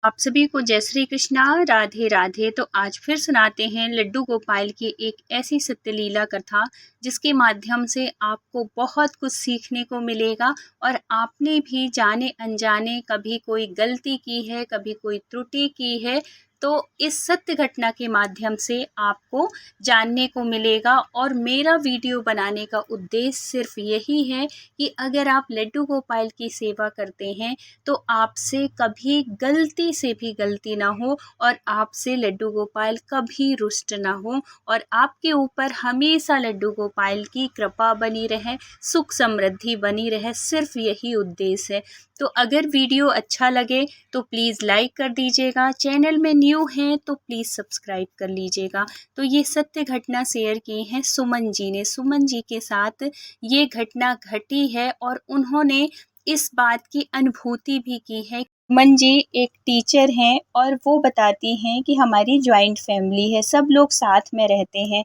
आप सभी को जय श्री कृष्णा, राधे राधे। तो आज फिर सुनाते हैं लड्डू गोपाल की एक ऐसी सत्य लीला कथा जिसके माध्यम से आपको बहुत कुछ सीखने को मिलेगा। और आपने भी जाने अनजाने कभी कोई गलती की है, कभी कोई त्रुटि की है, तो इस सत्य घटना के माध्यम से आपको जानने को मिलेगा। और मेरा वीडियो बनाने का उद्देश्य सिर्फ यही है कि अगर आप लड्डू गोपाल की सेवा करते हैं तो आपसे कभी गलती से भी गलती ना हो और आपसे लड्डू गोपाल कभी रुष्ट ना हो और आपके ऊपर हमेशा लड्डू गोपाल की कृपा बनी रहे, सुख समृद्धि बनी रहे। सिर्फ यही उद्देश्य है। तो अगर वीडियो अच्छा लगे तो प्लीज़ लाइक कर दीजिएगा, चैनल में न्यू हैं तो प्लीज़ सब्सक्राइब कर लीजिएगा। तो ये सत्य घटना शेयर की है सुमन जी ने। सुमन जी के साथ ये घटना घटी है और उन्होंने इस बात की अनुभूति भी की है। सुमन जी एक टीचर हैं और वो बताती हैं कि हमारी जॉइंट फैमिली है, सब लोग साथ में रहते हैं।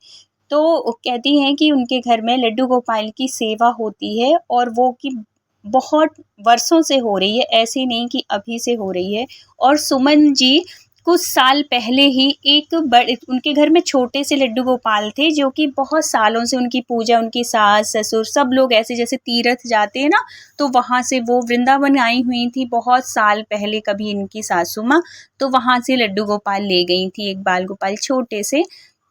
तो कहती हैं कि उनके घर में लड्डू गोपाल की सेवा होती है और वो कि बहुत वर्षों से हो रही है, ऐसे नहीं कि अभी से हो रही है। और सुमन जी कुछ साल पहले ही एक बड़े उनके घर में छोटे से लड्डू गोपाल थे जो कि बहुत सालों से उनकी पूजा, उनकी सास ससुर सब लोग ऐसे जैसे तीर्थ जाते हैं ना, तो वहाँ से वो वृंदावन आई हुई थी बहुत साल पहले। कभी इनकी सासू माँ तो वहाँ से लड्डू गोपाल ले गई थी, एक बाल गोपाल छोटे से,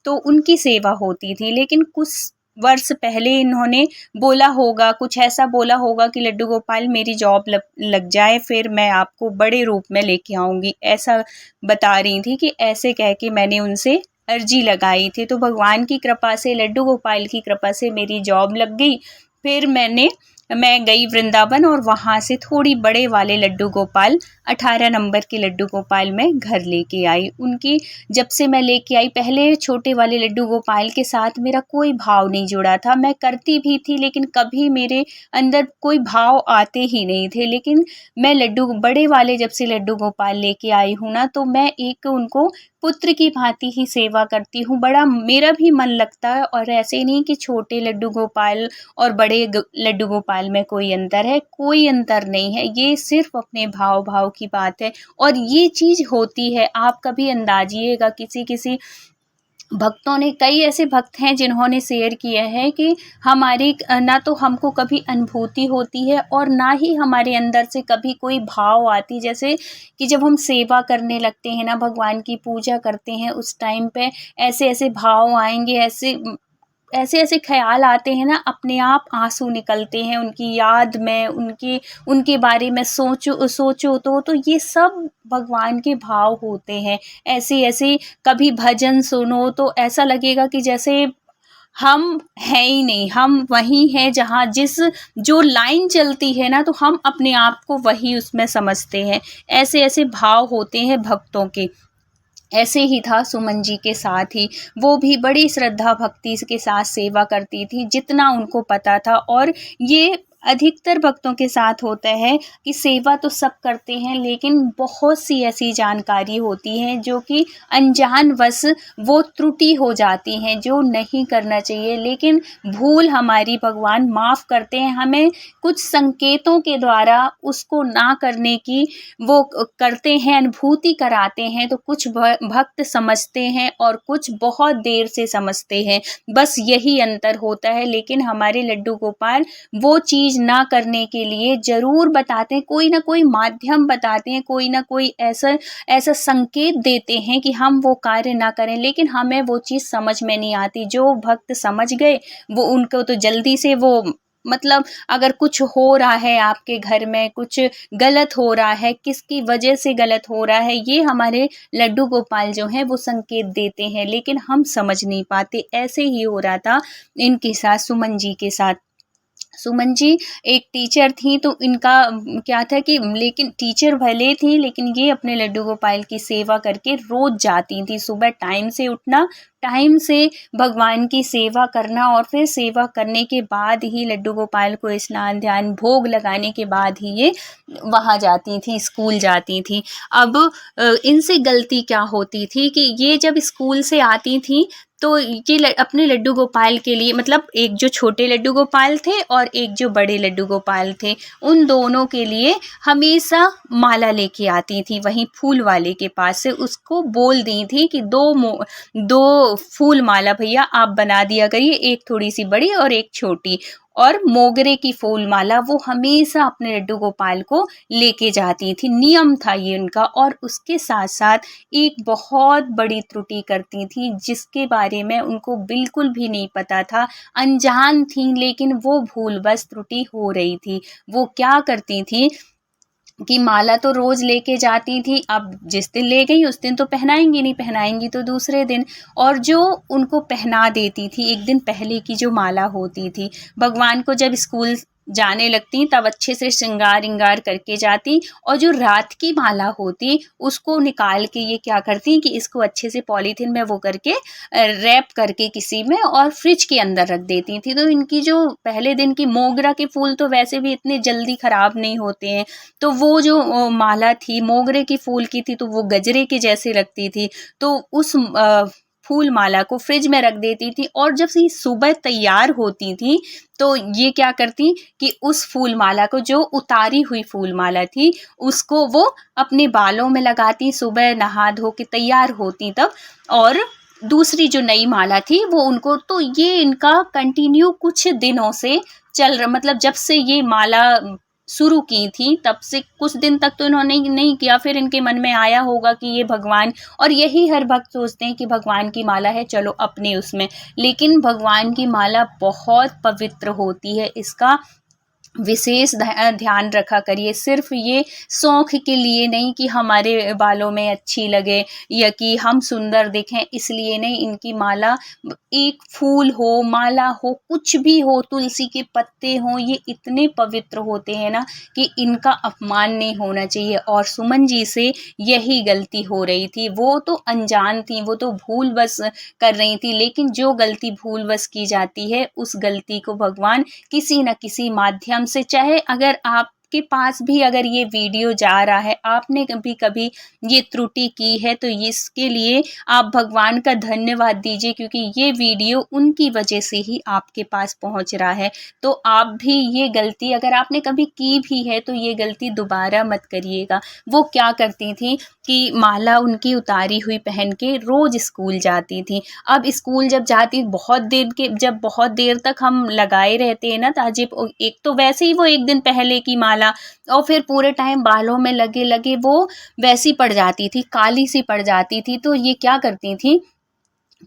तो उनकी सेवा होती थी। लेकिन कुछ वर्ष पहले इन्होंने बोला होगा, कुछ ऐसा बोला होगा कि लड्डू गोपाल मेरी जॉब लग जाए फिर मैं आपको बड़े रूप में लेके आऊँगी, ऐसा बता रही थी कि ऐसे कह के मैंने उनसे अर्जी लगाई थी। तो भगवान की कृपा से, लड्डू गोपाल की कृपा से मेरी जॉब लग गई। फिर मैं गई वृंदावन और वहाँ से थोड़ी बड़े वाले लड्डू गोपाल, 18 नंबर के लड्डू गोपाल मैं घर लेके आई। उनकी जब से मैं लेके आई, पहले छोटे वाले लड्डू गोपाल के साथ मेरा कोई भाव नहीं जुड़ा था। मैं करती भी थी लेकिन कभी मेरे अंदर कोई भाव आते ही नहीं थे। लेकिन मैं बड़े वाले जब से लड्डू गोपाल लेके आई हूँ ना, तो मैं एक उनको पुत्र की भांति ही सेवा करती हूँ। बड़ा मेरा भी मन लगता है। और ऐसे नहीं कि छोटे लड्डू गोपाल और बड़े लड्डू गोपाल में कोई अंतर है, कोई अंतर नहीं है। ये सिर्फ अपने भाव की बात है। और ये चीज़ होती है, आप कभी अंदाजिएगा, किसी किसी भक्तों ने, कई ऐसे भक्त हैं जिन्होंने शेयर किया है कि हमारी ना तो हमको कभी अनुभूति होती है और ना ही हमारे अंदर से कभी कोई भाव आती। जैसे कि जब हम सेवा करने लगते हैं ना, भगवान की पूजा करते हैं, उस टाइम पे ऐसे ऐसे भाव आएंगे, ऐसे ऐसे ख्याल आते हैं ना, अपने आप आंसू निकलते हैं उनकी याद में, उनके बारे में सोचो तो ये सब भगवान के भाव होते हैं। ऐसे ऐसे कभी भजन सुनो तो ऐसा लगेगा कि जैसे हम हैं ही नहीं, हम वहीं हैं जहाँ जिस जो लाइन चलती है ना, तो हम अपने आप को वही उसमें समझते हैं। ऐसे ऐसे भाव होते हैं भक्तों के। ऐसे ही था सुमन जी के साथ ही, वो भी बड़ी श्रद्धा भक्ति के साथ सेवा करती थी जितना उनको पता था। और ये अधिकतर भक्तों के साथ होता है कि सेवा तो सब करते हैं लेकिन बहुत सी ऐसी जानकारी होती है जो कि अनजानवश वो त्रुटि हो जाती हैं जो नहीं करना चाहिए। लेकिन भूल हमारी भगवान माफ़ करते हैं, हमें कुछ संकेतों के द्वारा उसको ना करने की वो करते हैं, अनुभूति कराते हैं। तो कुछ भक्त समझते हैं और कुछ बहुत देर से समझते हैं, बस यही अंतर होता है। लेकिन हमारे लड्डू गोपाल वो चीज़ ना करने के लिए ज़रूर बताते हैं, कोई ना कोई माध्यम बताते हैं, कोई ना कोई ऐसा ऐसा संकेत देते हैं कि हम वो कार्य ना करें। लेकिन हमें वो चीज़ समझ में नहीं आती। जो भक्त समझ गए वो उनको तो जल्दी से वो, मतलब अगर कुछ हो रहा है आपके घर में, कुछ गलत हो रहा है, किसकी वजह से गलत हो रहा है, ये हमारे लड्डू गोपाल जो हैं वो संकेत देते हैं, लेकिन हम समझ नहीं पाते। ऐसे ही हो रहा था इनके साथ, सुमन जी के साथ। सुमन जी एक टीचर थी तो इनका क्या था कि, लेकिन टीचर भले थी लेकिन ये अपने लड्डू गोपाल की सेवा करके रोज जाती थी। सुबह टाइम से उठना, टाइम से भगवान की सेवा करना और फिर सेवा करने के बाद ही लड्डू गोपाल को स्नान ध्यान भोग लगाने के बाद ही ये वहाँ जाती थी, स्कूल जाती थी। अब इनसे गलती क्या होती थी कि ये जब स्कूल से आती थी तो ये अपने लड्डू गोपाल के लिए, मतलब एक जो छोटे लड्डू गोपाल थे और एक जो बड़े लड्डू गोपाल थे, उन दोनों के लिए हमेशा माला लेके आती थी वहीं फूल वाले के पास से। उसको बोल दी थी कि दो फूल माला भैया आप बना दिया करिए, एक थोड़ी सी बड़ी और एक छोटी। और मोगरे की फूल माला वो हमेशा अपने लड्डू गोपाल को लेके जाती थी, नियम था ये उनका। और उसके साथ साथ एक बहुत बड़ी त्रुटि करती थी जिसके बारे में उनको बिल्कुल भी नहीं पता था, अनजान थी, लेकिन वो भूलवश त्रुटि हो रही थी। वो क्या करती थी कि माला तो रोज लेके जाती थी, अब जिस दिन ले गई उस दिन तो पहनाएंगी नहीं, पहनाएंगी तो दूसरे दिन। और जो उनको पहना देती थी एक दिन पहले की जो माला होती थी, भगवान को जब स्कूल जाने लगती तब अच्छे से श्रृंगार विंगार करके जाती, और जो रात की माला होती उसको निकाल के ये क्या करती कि इसको अच्छे से पॉलीथीन में वो करके रैप करके किसी में और फ्रिज के अंदर रख देती थी। तो इनकी जो पहले दिन की, मोगरा के फूल तो वैसे भी इतने जल्दी खराब नहीं होते हैं, तो वो जो माला थी मोगरे की फूल की थी तो वो गजरे के जैसे लगती थी, तो उस फूल माला को फ्रिज में रख देती थी। और जब ये सुबह तैयार होती थी तो ये क्या करती कि उस फूल माला को, जो उतारी हुई फूल माला थी, उसको वो अपने बालों में लगाती, सुबह नहा धो के तैयार होती तब। और दूसरी जो नई माला थी वो उनको, तो ये इनका कंटिन्यू कुछ दिनों से चल रहा, मतलब जब से ये माला शुरू की थी तब से कुछ दिन तक तो इन्होंने नहीं किया, फिर इनके मन में आया होगा कि ये भगवान, और यही हर भक्त सोचते हैं कि भगवान की माला है चलो अपने उसमें, लेकिन भगवान की माला बहुत पवित्र होती है, इसका विशेष ध्यान रखा करिए। सिर्फ ये शौक के लिए नहीं कि हमारे बालों में अच्छी लगे या कि हम सुंदर दिखें, इसलिए नहीं। इनकी माला, एक फूल हो, माला हो, कुछ भी हो, तुलसी के पत्ते हो, ये इतने पवित्र होते हैं ना कि इनका अपमान नहीं होना चाहिए। और सुमन जी से यही गलती हो रही थी, वो तो अनजान थी, वो तो भूल बस कर रही थी, लेकिन जो गलती भूलवश की जाती है उस गलती को भगवान किसी न किसी माध्यम से, चाहे अगर आपके पास भी अगर ये वीडियो जा रहा है, आपने कभी कभी ये त्रुटि की है, तो इसके लिए आप भगवान का धन्यवाद दीजिए, क्योंकि ये वीडियो उनकी वजह से ही आपके पास पहुंच रहा है। तो आप भी ये गलती अगर आपने कभी की भी है तो ये गलती दोबारा मत करिएगा। वो क्या करती थी कि माला उनकी उतारी हुई पहन के रोज स्कूल जाती थी। अब स्कूल जब जाती, जब बहुत देर तक हम लगाए रहते हैं ना ताजिब, एक तो वैसे ही वो एक दिन पहले की माला, और फिर पूरे टाइम बालों में लगे लगे वो वैसी पड़ जाती थी, काली सी पड़ जाती थी। तो ये क्या करती थी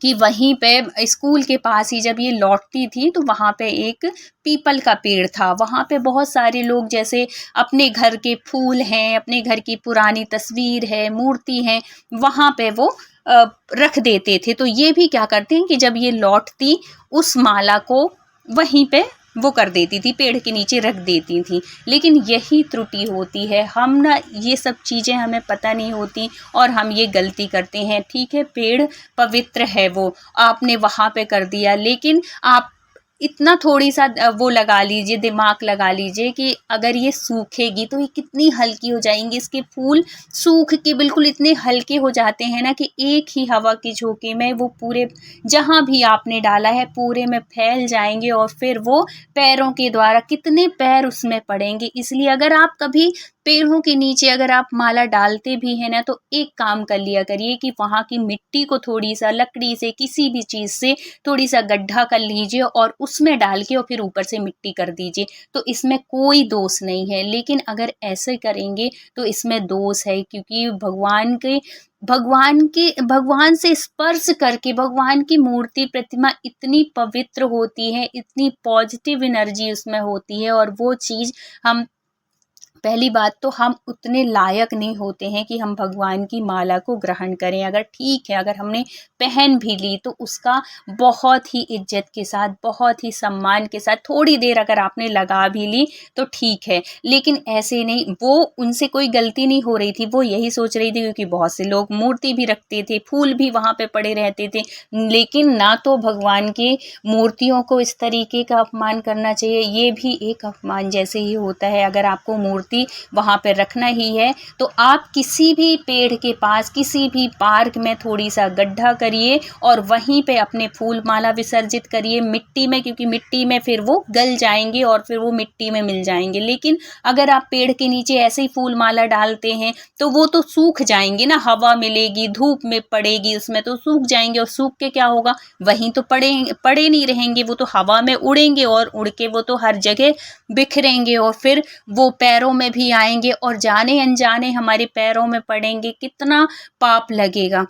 कि वहीं पे स्कूल के पास ही जब ये लौटती थी तो वहाँ पे एक पीपल का पेड़ था, वहाँ पे बहुत सारे लोग जैसे अपने घर के फूल हैं, अपने घर की पुरानी तस्वीर है, मूर्ति है, वहाँ पे वो रख देते थे। तो ये भी क्या करते हैं कि जब ये लौटती उस माला को वहीं पे वो कर देती थी, पेड़ के नीचे रख देती थी। लेकिन यही त्रुटि होती है, हम ना ये सब चीज़ें हमें पता नहीं होती और हम ये गलती करते हैं। ठीक है, पेड़ पवित्र है, वो आपने वहाँ पे कर दिया, लेकिन आप इतना थोड़ी सा वो लगा लीजिए, दिमाग लगा लीजिए कि अगर ये सूखेगी तो ये कितनी हल्की हो जाएंगी। इसके फूल सूख के बिल्कुल इतने हल्के हो जाते हैं ना कि एक ही हवा के झोंके में वो पूरे, जहाँ भी आपने डाला है पूरे में फैल जाएंगे, और फिर वो पैरों के द्वारा कितने पैर उसमें पड़ेंगे। इसलिए अगर आप कभी पेड़ों के नीचे अगर आप माला डालते भी हैं ना, तो एक काम कर लिया करिए कि वहाँ की मिट्टी को थोड़ी सा लकड़ी से, किसी भी चीज़ से थोड़ी सा गड्ढा कर लीजिए और उसमें डाल के और फिर ऊपर से मिट्टी कर दीजिए, तो इसमें कोई दोष नहीं है। लेकिन अगर ऐसे करेंगे तो इसमें दोष है, क्योंकि भगवान से स्पर्श करके, भगवान की मूर्ति प्रतिमा इतनी पवित्र होती है, इतनी पॉजिटिव एनर्जी उसमें होती है, और वो चीज़ हम, पहली बात तो हम उतने लायक नहीं होते हैं कि हम भगवान की माला को ग्रहण करें। अगर ठीक है, अगर हमने पहन भी ली तो उसका बहुत ही इज्जत के साथ, बहुत ही सम्मान के साथ, थोड़ी देर अगर आपने लगा भी ली तो ठीक है, लेकिन ऐसे नहीं। वो उनसे कोई गलती नहीं हो रही थी, वो यही सोच रही थी, क्योंकि बहुत से लोग मूर्ति भी रखते थे, फूल भी वहाँ पे पड़े रहते थे, लेकिन ना तो भगवान की मूर्तियों को इस तरीके का अपमान करना चाहिए, ये भी एक अपमान जैसे ही होता है। अगर आपको मूर्ति गलती वहाँ पे रखना ही है। तो आप किसी भी पेड़ के पास, किसी भी पार्क में थोड़ी सा गड्ढा करिए और वहीं पे अपने फूल माला विसर्जित करिए मिट्टी में, क्योंकि मिट्टी में फिर वो गल जाएंगे और फिर वो मिट्टी में मिल जाएंगे। लेकिन अगर आप पेड़ के नीचे ऐसे ही फूल माला डालते हैं तो वो तो सूख जाएंगे ना, हवा मिलेगी, धूप में पड़ेगी उसमें तो सूख जाएंगे, और सूख के क्या होगा, वहीं तो पड़े नहीं रहेंगे, वो तो हवा में उड़ेंगे और उड़ के वो तो हर जगह बिखरेंगे और फिर वो पैरों में भी आएंगे और जाने अनजाने हमारे पैरों में पड़ेंगे, कितना पाप लगेगा।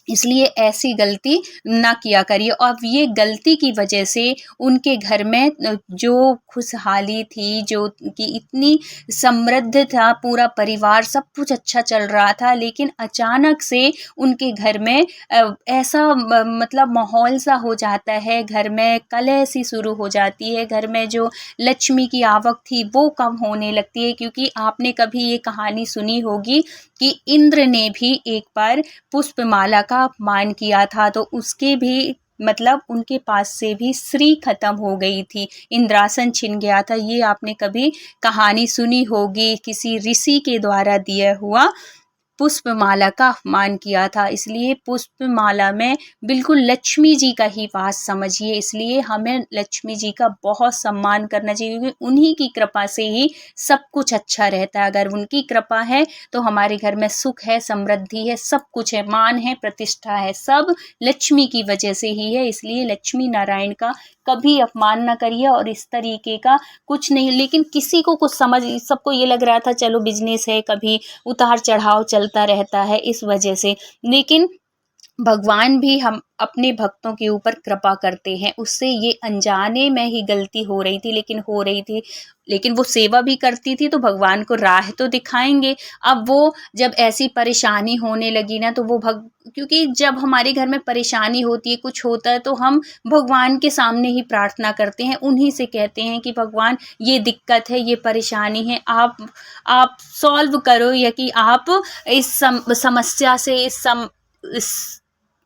इसलिए ऐसी गलती ना किया करिए। और ये गलती की वजह से उनके घर में जो खुशहाली थी, जो कि इतनी समृद्ध था पूरा परिवार, सब कुछ अच्छा चल रहा था, लेकिन अचानक से उनके घर में ऐसा मतलब माहौल सा हो जाता है, घर में कलह सी शुरू हो जाती है, घर में जो लक्ष्मी की आवक थी वो कम होने लगती है। क्योंकि आपने कभी ये कहानी सुनी होगी कि इंद्र ने भी एक बार पुष्पमाला का अपमान किया था, तो उसके भी मतलब उनके पास से भी श्री खत्म हो गई थी, इंद्रासन छिन गया था। ये आपने कभी कहानी सुनी होगी, किसी ऋषि के द्वारा दिया हुआ पुष्पमाला का अपमान किया था। इसलिए पुष्पमाला में बिल्कुल लक्ष्मी जी का ही वास समझिए। इसलिए हमें लक्ष्मी जी का बहुत सम्मान करना चाहिए, क्योंकि उन्हीं की कृपा से ही सब कुछ अच्छा रहता है। अगर उनकी कृपा है तो हमारे घर में सुख है, समृद्धि है, सब कुछ है, मान है, प्रतिष्ठा है, सब लक्ष्मी की वजह से ही है। इसलिए लक्ष्मी नारायण का कभी अपमान ना करिए और इस तरीके का कुछ नहीं। लेकिन किसी को कुछ समझ, सबको ये लग रहा था चलो बिजनेस है, कभी उतार चढ़ाव चलता रहता है इस वजह से, लेकिन भगवान भी हम अपने भक्तों के ऊपर कृपा करते हैं। उससे ये अनजाने में ही गलती हो रही थी, लेकिन हो रही थी, लेकिन वो सेवा भी करती थी तो भगवान को राह तो दिखाएंगे। अब वो जब ऐसी परेशानी होने लगी ना तो वो क्योंकि जब हमारे घर में परेशानी होती है, कुछ होता है, तो हम भगवान के सामने ही प्रार्थना करते हैं, उन्हीं से कहते हैं कि भगवान ये दिक्कत है, ये परेशानी है, आप सॉल्व करो, या कि आप इस समस्या से, इस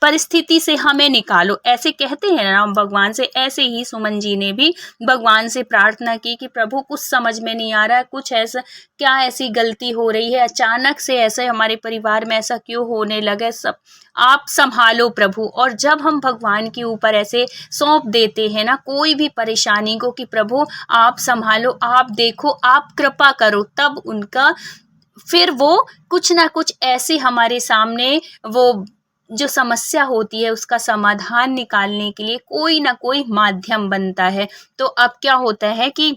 परिस्थिति से हमें निकालो, ऐसे कहते हैं ना भगवान से। ऐसे ही सुमन जी ने भी भगवान से प्रार्थना की कि प्रभु कुछ समझ में नहीं आ रहा है, कुछ ऐसा क्या ऐसी गलती हो रही है, अचानक से ऐसे हमारे परिवार में ऐसा क्यों होने लगा, सब आप संभालो प्रभु। और जब हम भगवान के ऊपर ऐसे सौंप देते हैं ना कोई भी परेशानी को कि प्रभु आप संभालो, आप देखो, आप कृपा करो, तब उनका फिर वो कुछ ना कुछ ऐसे हमारे सामने वो जो समस्या होती है उसका समाधान निकालने के लिए कोई ना कोई माध्यम बनता है। तो अब क्या होता है कि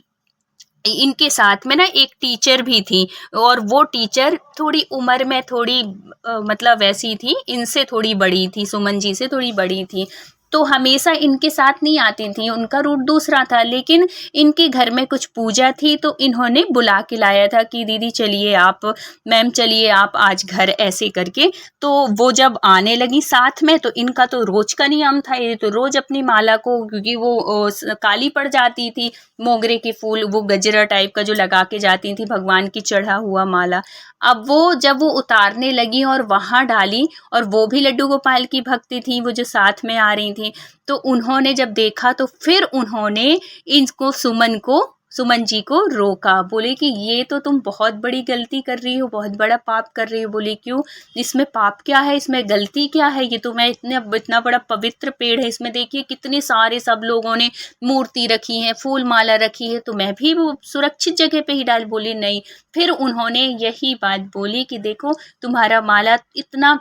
इनके साथ में ना एक टीचर भी थी, और वो टीचर थोड़ी उम्र में थोड़ी मतलब वैसी थी, इनसे थोड़ी बड़ी थी, सुमन जी से थोड़ी बड़ी थी, तो हमेशा इनके साथ नहीं आती थी, उनका रूट दूसरा था। लेकिन इनके घर में कुछ पूजा थी तो इन्होंने बुला के लाया था कि दीदी चलिए आप, मैम चलिए आप आज घर, ऐसे करके। तो वो जब आने लगी साथ में तो इनका तो रोज का नियम था, ये तो रोज अपनी माला को, क्योंकि वो काली पड़ जाती थी, मोगरे के फूल वो गजरा टाइप का जो लगा के जाती थी भगवान की चढ़ा हुआ माला, अब वो जब वो उतारने लगी और वहाँ डाली, और वो भी लड्डू गोपाल की भक्ति थी, वो जो साथ में आ रही थी, तो उन्होंने जब देखा तो फिर उन्होंने इनको सुमन जी को रोका, बोले कि ये तो तुम बहुत बड़ी गलती कर रही हो, बहुत बड़ा पाप कर रही हो। बोले क्यों, इसमें पाप क्या है, इसमें गलती क्या है, ये तो मैं इतना बड़ा पवित्र पेड़ है, इसमें देखिए कितने सारे सब लोगों ने मूर्ति रखी है, फूल माला रखी है, तो मैं भी वो सुरक्षित जगह पे ही डाल। बोली नहीं, फिर उन्होंने यही बात बोली कि देखो तुम्हारा माला इतना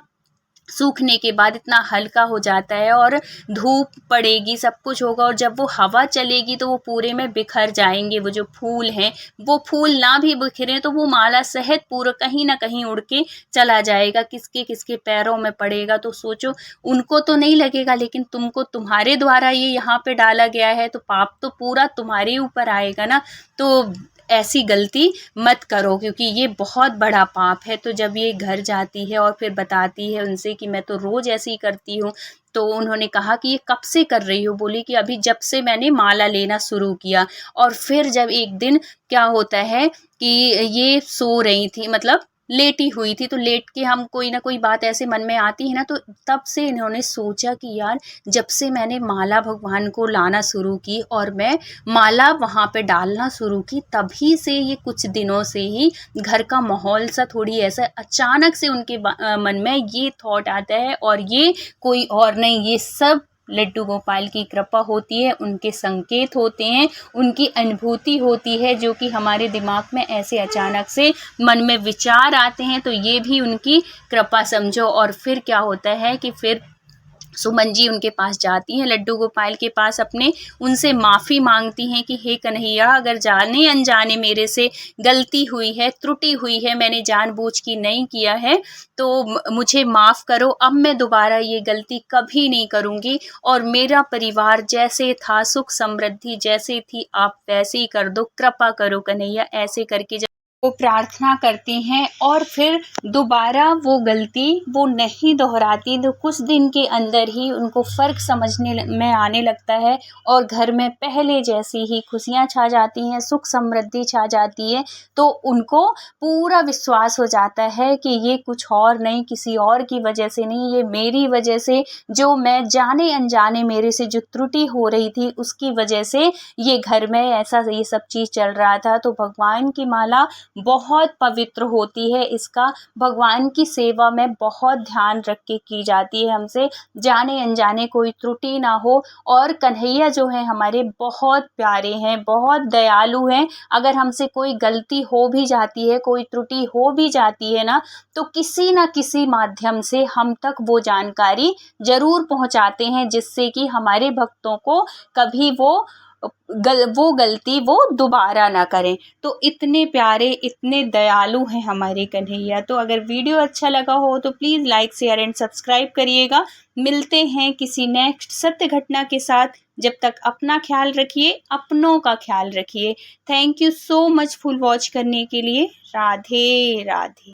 सूखने के बाद इतना हल्का हो जाता है और धूप पड़ेगी, सब कुछ होगा, और जब वो हवा चलेगी तो वो पूरे में बिखर जाएंगे, वो जो फूल हैं वो फूल ना भी बिखरे तो वो माला सहित पूरा कहीं ना कहीं उड़ के चला जाएगा, किसके किसके पैरों में पड़ेगा। तो सोचो उनको तो नहीं लगेगा, लेकिन तुमको, तुम्हारे द्वारा ये यहाँ पे डाला गया है, तो पाप तो पूरा तुम्हारे ऊपर आएगा ना। तो ऐसी गलती मत करो, क्योंकि ये बहुत बड़ा पाप है। तो जब ये घर जाती है और फिर बताती है उनसे कि मैं तो रोज़ ऐसे ही करती हूँ, तो उन्होंने कहा कि ये कब से कर रही हो, बोली कि अभी जब से मैंने माला लेना शुरू किया। और फिर जब एक दिन क्या होता है कि ये सो रही थी, मतलब लेटी हुई थी, तो लेट के हम कोई ना कोई बात ऐसे मन में आती है ना, तो तब से इन्होंने सोचा कि यार जब से मैंने माला भगवान को लाना शुरू की और मैं माला वहाँ पे डालना शुरू की, तभी से ये कुछ दिनों से ही घर का माहौल सा थोड़ी ऐसा अचानक से उनके मन में ये थॉट आता है, और ये कोई और नहीं, ये सब लड्डू गोपाल की कृपा होती है, उनके संकेत होते हैं, उनकी अनुभूति होती है, जो कि हमारे दिमाग में ऐसे अचानक से मन में विचार आते हैं, तो ये भी उनकी कृपा समझो। और फिर क्या होता है कि फिर सुमन जी उनके पास जाती हैं, लड्डू गोपाल के पास अपने, उनसे माफ़ी मांगती हैं कि हे कन्हैया, अगर जाने अनजाने मेरे से गलती हुई है, त्रुटि हुई है, मैंने जानबूझ के नहीं किया है, तो मुझे माफ़ करो, अब मैं दोबारा ये गलती कभी नहीं करूँगी, और मेरा परिवार जैसे था, सुख समृद्धि जैसे थी, आप वैसे ही कर दो, कृपा करो कन्हैया। ऐसे करके जब वो प्रार्थना करती हैं और फिर दोबारा वो गलती वो नहीं दोहराती, तो कुछ दिन के अंदर ही उनको फ़र्क समझने में आने लगता है, और घर में पहले जैसी ही खुशियाँ छा जाती हैं, सुख समृद्धि छा जाती है। तो उनको पूरा विश्वास हो जाता है कि ये कुछ और नहीं, किसी और की वजह से नहीं, ये मेरी वजह से, जो मैं जाने अनजाने मेरे से जो त्रुटि हो रही थी उसकी वजह से ये घर में ऐसा ये सब चीज़ चल रहा था। तो भगवान की माला बहुत पवित्र होती है, इसका भगवान की सेवा में बहुत ध्यान रख के की जाती है, हमसे जाने अनजाने कोई त्रुटि ना हो। और कन्हैया जो है हमारे बहुत प्यारे हैं, बहुत दयालु हैं, अगर हमसे कोई गलती हो भी जाती है, कोई त्रुटि हो भी जाती है ना, तो किसी न किसी माध्यम से हम तक वो जानकारी ज़रूर पहुंचाते हैं, जिससे कि हमारे भक्तों को कभी वो गलती वो दोबारा ना करें। तो इतने प्यारे, इतने दयालु हैं हमारे कन्हैया। तो अगर वीडियो अच्छा लगा हो तो please like, share and subscribe करिएगा। मिलते हैं किसी नेक्स्ट सत्य घटना के साथ। जब तक अपना ख्याल रखिए, अपनों का ख्याल रखिए। Thank you so much full watch करने के लिए। राधे राधे।